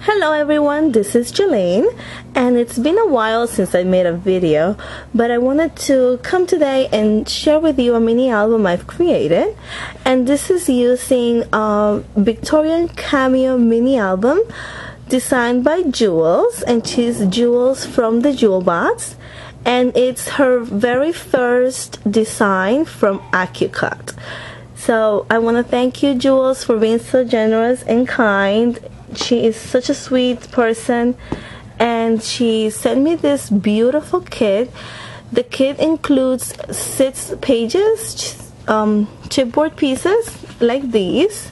Hello everyone, this is Jelaine, and it's been a while since I made a video, but I wanted to come today and share with you a mini album I've created. And this is using a Victorian Cameo mini album designed by Jules, and she's Jules from the Jewel Box, and it's her very first design from AccuCut. So I want to thank you, Jules, for being so generous and kind. She is such a sweet person, and she sent me this beautiful kit. The kit includes 6 pages, chipboard pieces like these,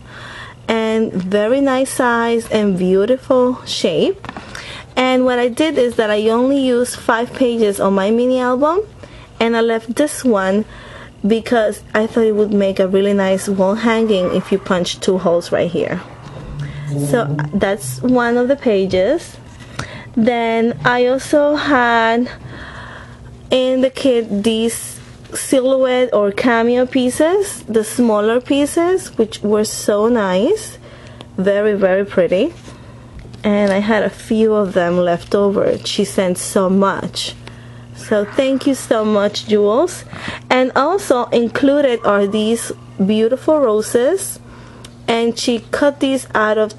and very nice size and beautiful shape. And what I did is that I only used 5 pages on my mini album, and I left this one because I thought it would make a really nice wall hanging if you punch 2 holes right here. So that's one of the pages. Then I also had in the kit these silhouette or cameo pieces, the smaller pieces, which were so nice, very pretty, and I had a few of them left over. She sent so much, so thank you so much, Jules. And also included are these beautiful roses, and she cut these out of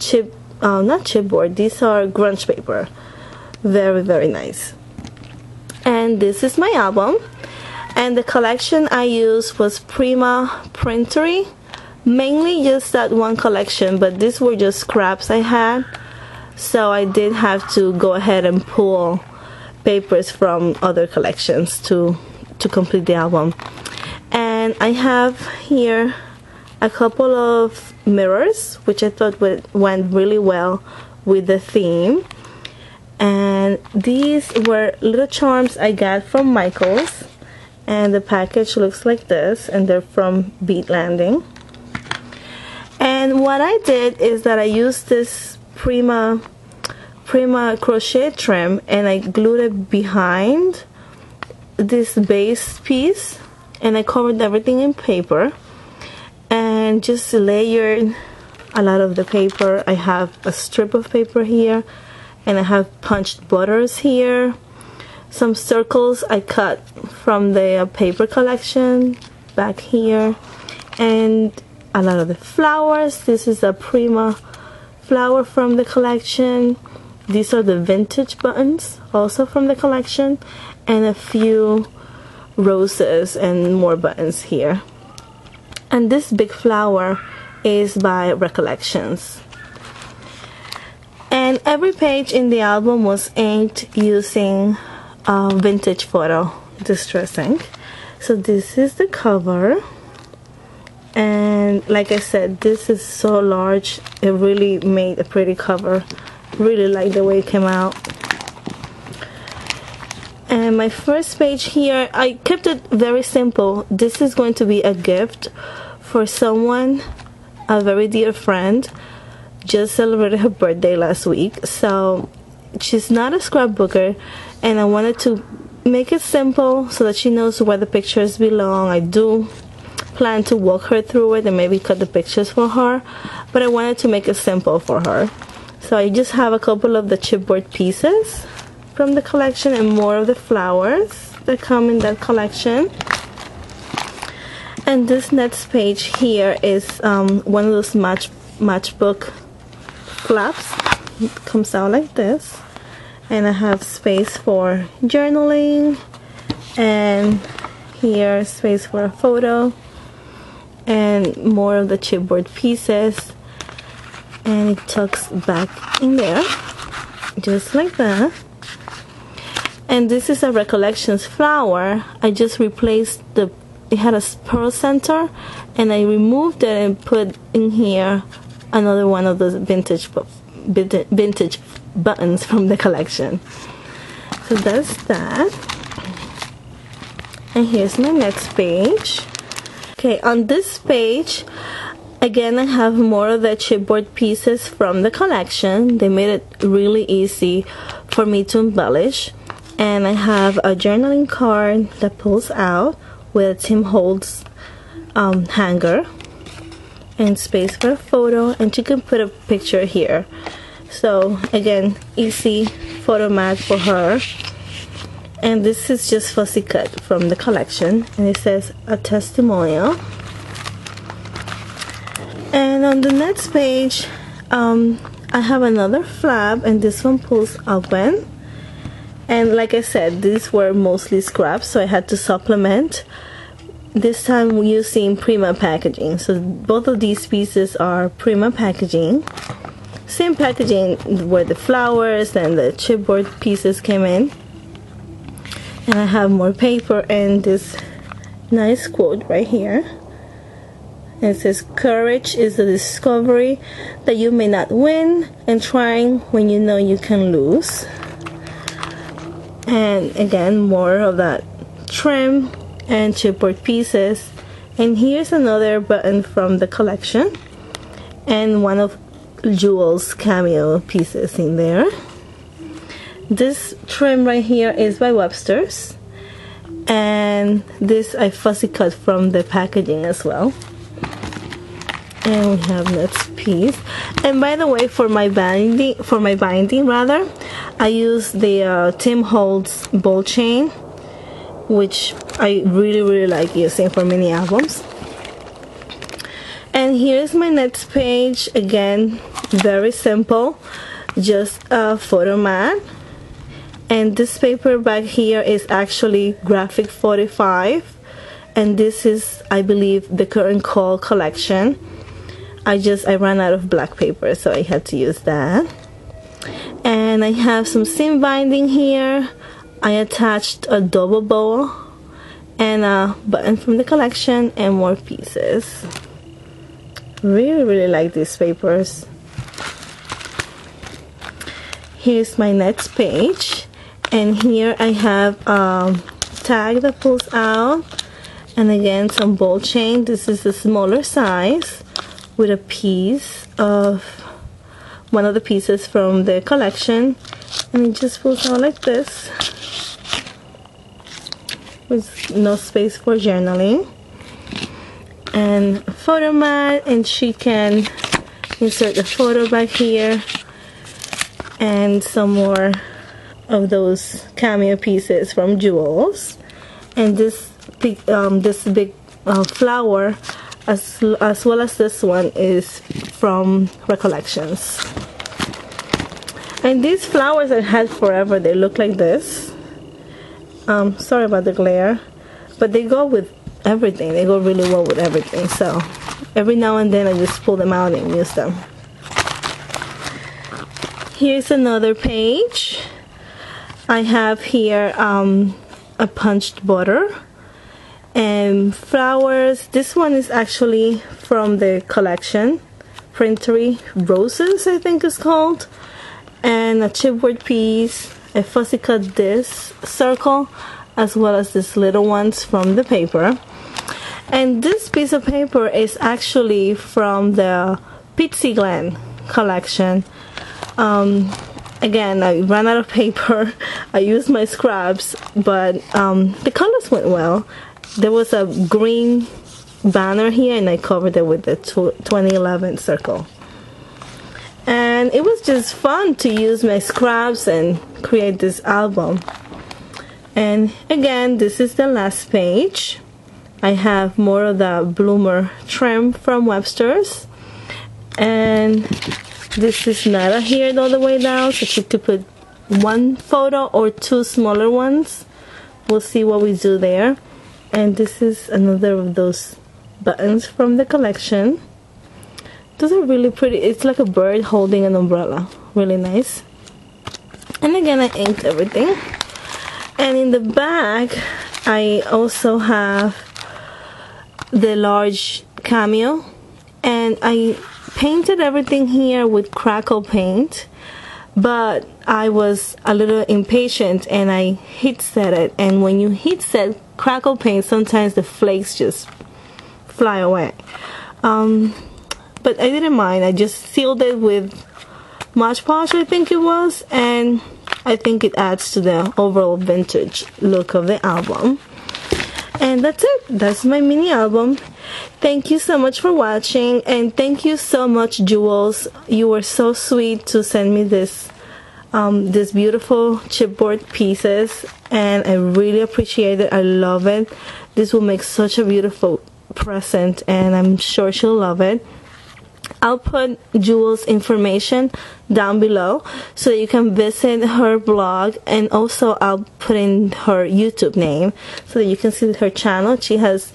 not chipboard, these are grunge paper. Very nice. And this is my album, and the collection I used was Prima Printery, mainly just that one collection, but these were just scraps I had, so I did have to go ahead and pull papers from other collections to complete the album. And I have here a couple of mirrors, which I thought went really well with the theme. And these were little charms I got from Michael's, and the package looks like this, and they're from Beat Landing. And what I did is that I used this Prima crochet trim, and I glued it behind this base piece, and I covered everything in paper and just layered a lot of the paper. I have a strip of paper here, and I have punched butters here, some circles I cut from the paper collection back here, and a lot of the flowers. This is a Prima flower from the collection. These are the vintage buttons, also from the collection, and a few roses and more buttons here. And this big flower is by Recollections. And every page in the album was inked using vintage photo distress ink. So this is the cover, and like I said, this is so large, it really made a pretty cover. Really like the way it came out. And my first page here, I kept it very simple. This is going to be a gift for someone, a very dear friend. Just celebrated her birthday last week, so she's not a scrapbooker, and I wanted to make it simple so that she knows where the pictures belong. I do plan to walk her through it and maybe cut the pictures for her, but I wanted to make it simple for her. So I just have a couple of the chipboard pieces from the collection and more of the flowers that come in that collection. And this next page here is one of those matchbook flaps. It comes out like this, and I have space for journaling, and here space for a photo, and more of the chipboard pieces, and it tucks back in there just like that. And this is a Recollections flower. I just replaced it had a pearl center, and I removed it and put in here another one of those vintage buttons from the collection. So that's that. And here's my next page. Okay, on this page again I have more of the chipboard pieces from the collection. They made it really easy for me to embellish. And I have a journaling card that pulls out with a Tim Holtz hanger, and space for a photo, and you can put a picture here. So again, easy photo mat for her. And this is just fussy cut from the collection, and it says a testimonial. And on the next page, I have another flap, and this one pulls open. And like I said, these were mostly scraps, so I had to supplement. This time using Prima packaging. So both of these pieces are Prima packaging. Same packaging where the flowers and the chipboard pieces came in. And I have more paper and this nice quote right here. And it says, "Courage is the discovery that you may not win, and trying when you know you can lose." And again, more of that trim and chipboard pieces. And here's another button from the collection, and one of Jewel's Cameo pieces in there. This trim right here is by Webster's, and this I fussy cut from the packaging as well. And we have next piece. And by the way, for my binding I use the Tim Holtz ball chain, which I really like using for mini albums. And here's my next page. Again, very simple, just a photo mat. And this paper back here is actually Graphic 45, and this is, I believe, the Current Call collection. I ran out of black paper, so I had to use that. And I have some seam binding here. I attached a double bow and a button from the collection and more pieces. Really like these papers. Here's my next page, and here I have a tag that pulls out, and again some ball chain. This is a smaller size with a piece of one of the pieces from the collection, and it just pulls out like this with no space for journaling. And a photo mat, and she can insert the photo back here, and some more of those Cameo pieces from Jewel's. And this big flower, as well as this one, is from Recollections. And these flowers I had forever. They look like this. Sorry about the glare, but they go with everything. They go really well with everything. So every now and then I just pull them out and use them. Here's another page. I have here a punched border and flowers. This one is actually from the collection, Printery Roses, I think it's called, and a chipboard piece. I fussy cut this circle as well as these little ones from the paper. And this piece of paper is actually from the Pitsy Glen collection. Again, I ran out of paper. I used my scraps, but the colors went well. There was a green banner here, and I covered it with the 2011 circle. And it was just fun to use my scraps and create this album. And again, this is the last page. I have more of the bloomer trim from Webster's, and this is not adhered all the way down, so you could put one photo or two smaller ones. We'll see what we do there. And this is another of those buttons from the collection. Those are really pretty. It's like a bird holding an umbrella. Really nice. And again, I inked everything. And in the back, I also have the large Cameo, and I painted everything here with crackle paint, but I was a little impatient and I heat set it, and when you heat set crackle paint, sometimes the flakes just fly away. But I didn't mind. I just sealed it with Mod Podge, I think it was, and I think it adds to the overall vintage look of the album. And that's it. That's my mini album. Thank you so much for watching, and thank you so much, Jules. You were so sweet to send me this beautiful chipboard pieces, and I really appreciate it. I love it. This will make such a beautiful present, and I'm sure she'll love it. I'll put Jules' information down below so that you can visit her blog, and also I'll put in her YouTube name so that you can see her channel. She has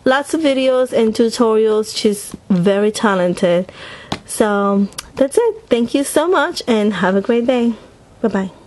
lots of videos and tutorials. She's very talented. So that's it. Thank you so much and have a great day. Bye bye.